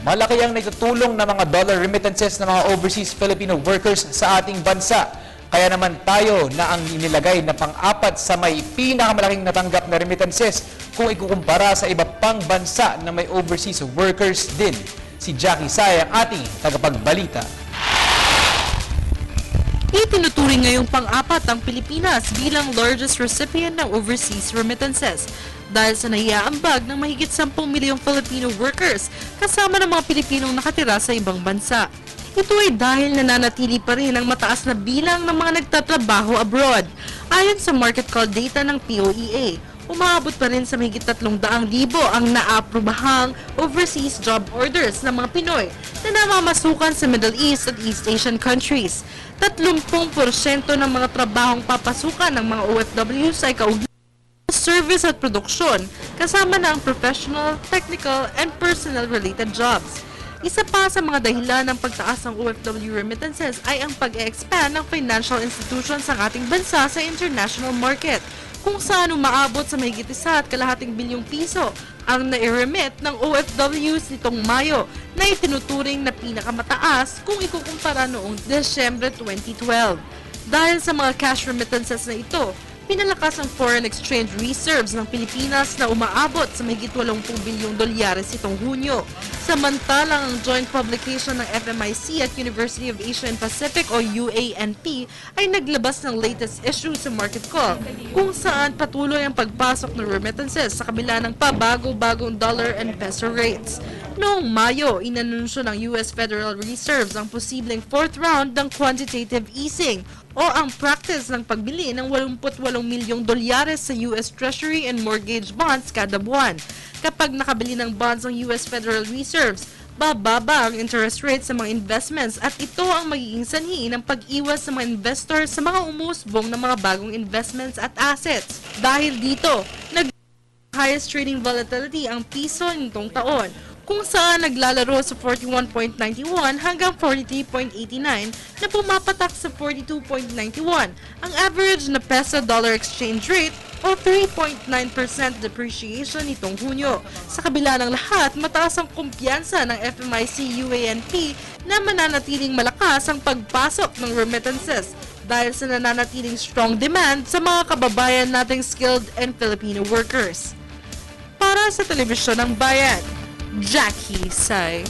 Malaki ang naitutulong na mga dollar remittances ng mga overseas Filipino workers sa ating bansa. Kaya naman tayo na ang inilagay na pang-apat sa may pinakamalaking natanggap na remittances kung ikukumpara sa iba pang bansa na may overseas workers din. Si Jackie Say ang ating tagapagbalita. Itinuturing ngayong pang-apat ang Pilipinas bilang largest recipient ng overseas remittances dahil sa naiaambag ng mahigit 10 milyong Filipino workers kasama ng mga Pilipinong nakatira sa ibang bansa. Ito ay dahil nananatili pa rin ang mataas na bilang ng mga nagtatrabaho abroad. Ayon sa market call data ng POEA, umaabot pa rin sa mahigit 300,000 ang naaprubahang overseas job orders ng mga Pinoy na namamasukan sa Middle East at East Asian countries. 30% ng mga trabahong papasukan ng mga OFWs ay kaugnay service at produksyon, kasama na ang professional, technical, and personnel-related jobs. Isa pa sa mga dahilan ng pagtaas ng OFW remittances ay ang pag-expand ng financial institutions ng ating bansa sa international market, kung saan umaabot sa mahigit 1.2 bilyong piso ang nai-remit ng OFWs nitong Mayo na itinuturing na pinakamataas kung ikukumpara noong Desyembre 2012. Dahil sa mga cash remittances na ito, pinalakas ang foreign exchange reserves ng Pilipinas na umaabot sa mahigit 80 bilyong dolyares itong Hunyo. Samantalang ang joint publication ng FMIC at University of Asia and Pacific o UANP ay naglabas ng latest issue sa market call kung saan patuloy ang pagpasok ng remittances sa kabila ng pabago-bagong dollar and peso rates. Noong Mayo, inanunsyo ng US Federal Reserve ang posibleng fourth round ng quantitative easing o ang practice ng pagbili ng 88 milyong dolyares sa US Treasury and mortgage bonds kada buwan. Kapag nakabili ng bonds ng US Federal Reserves, bababa ang interest rate sa mga investments at ito ang magiging sanhi ng pag-iwas sa mga investors sa mga umusbong ng mga bagong investments at assets. Dahil dito, highest trading volatility ang piso nitong taon, kung saan naglalaro sa 41.91 hanggang 43.89 na pumapatak sa 42.91 ang average na peso-dollar exchange rate o 3.9% depreciation nitong Hunyo. Sa kabila ng lahat, mataas ang kumpiyansa ng FMIC UANP na mananatiling malakas ang pagpasok ng remittances dahil sa nananatiling strong demand sa mga kababayan nating skilled and Filipino workers. Para sa Telebisyon ng Bayan, Jackie Say.